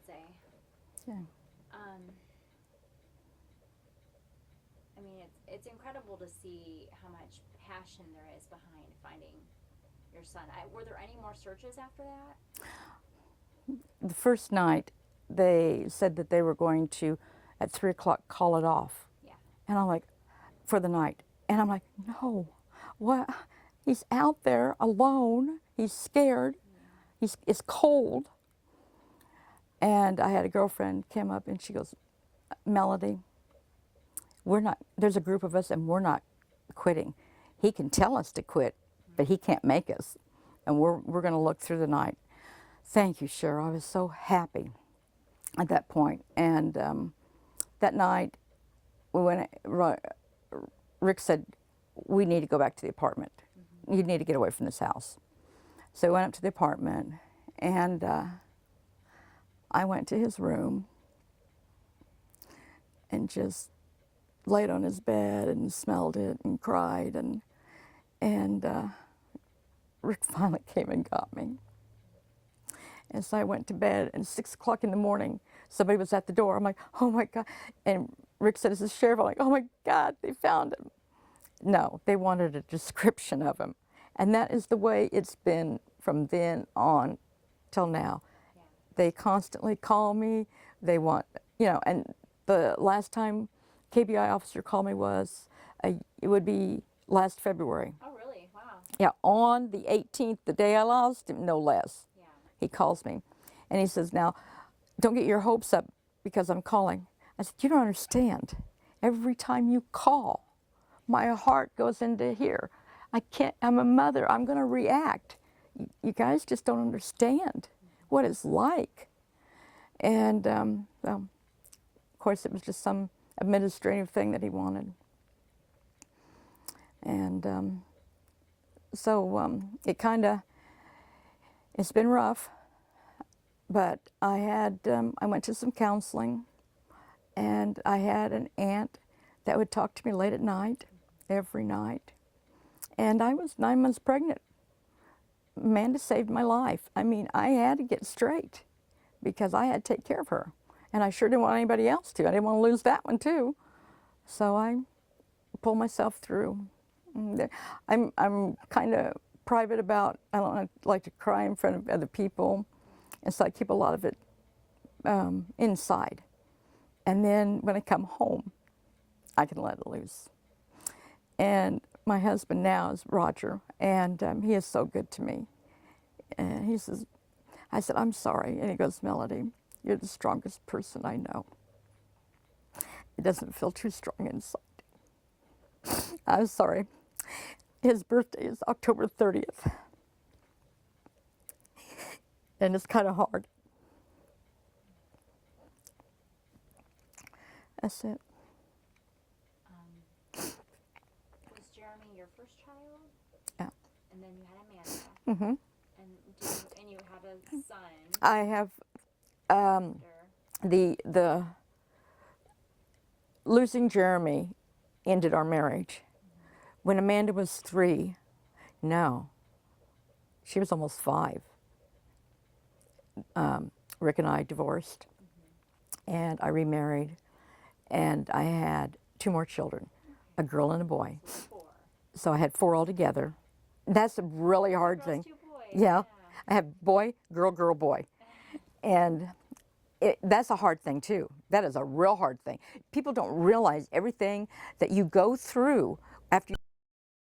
say. Yeah. I mean, it's incredible to see how much passion there is behind finding your son. Were there any more searches after that? The first night, they said that they were going to, at 3 o'clock, call it off. Yeah. And I'm like, for the night. And I'm like, no, what? He's out there alone. He's scared. It's cold. And I had a girlfriend came up and she goes, Melody, there's a group of us and we're not quitting. He can tell us to quit, but he can't make us. And we're going to look through the night. Thank you, Cheryl. I was so happy at that point. And that night, Rick said, we need to go back to the apartment. You need to get away from this house. So we went up to the apartment, and I went to his room and just laid on his bed and smelled it and cried. And Rick finally came and got me. And so I went to bed, and 6 o'clock in the morning, somebody was at the door. I'm like, oh my God. And Rick said, is this sheriff? I'm like, oh my God, they found him. No, they wanted a description of him. And that is the way it's been from then on till now. Yeah. They constantly call me. They want, and the last time KBI officer called me was, it would be last February. Oh, really? Wow. Yeah, on the 18th, the day I lost him, no less. Yeah. He calls me and he says, now, don't get your hopes up because I'm calling. I said, you don't understand. Every time you call, my heart goes into here. I can't, I'm a mother, I'm gonna react. You guys just don't understand what it's like. And well, of course it was just some administrative thing that he wanted. And so it's been rough, but I went to some counseling, and I had an aunt that would talk to me late at night, every night. And I was 9 months pregnant. Amanda saved my life. I mean, I had to get straight because I had to take care of her. And I sure didn't want anybody else to. I didn't want to lose that one too. So I pulled myself through. I'm kind of private about, I don't like to cry in front of other people. And so I keep a lot of it inside. And then when I come home, I can let it loose. And my husband now is Roger, and he is so good to me. And he says, I said, I'm sorry. And he goes, Melody, you're the strongest person I know. It doesn't feel too strong inside. I'm sorry. His birthday is October 30th. And it's kind of hard. That's it. Was Jeremy your first child? Yeah. And then you had Amanda. Mm-hmm. And you had a son. I have the losing Jeremy ended our marriage. When Amanda was 3, no, she was almost 5. Rick and I divorced, and I remarried, and I had 2 more children, a girl and a boy. So 4. So I had 4 altogether. That's a really hard thing. 2 boys. Yeah. I have boy, girl, boy. And that's a hard thing too. That is a real hard thing. People don't realize everything that you go through after you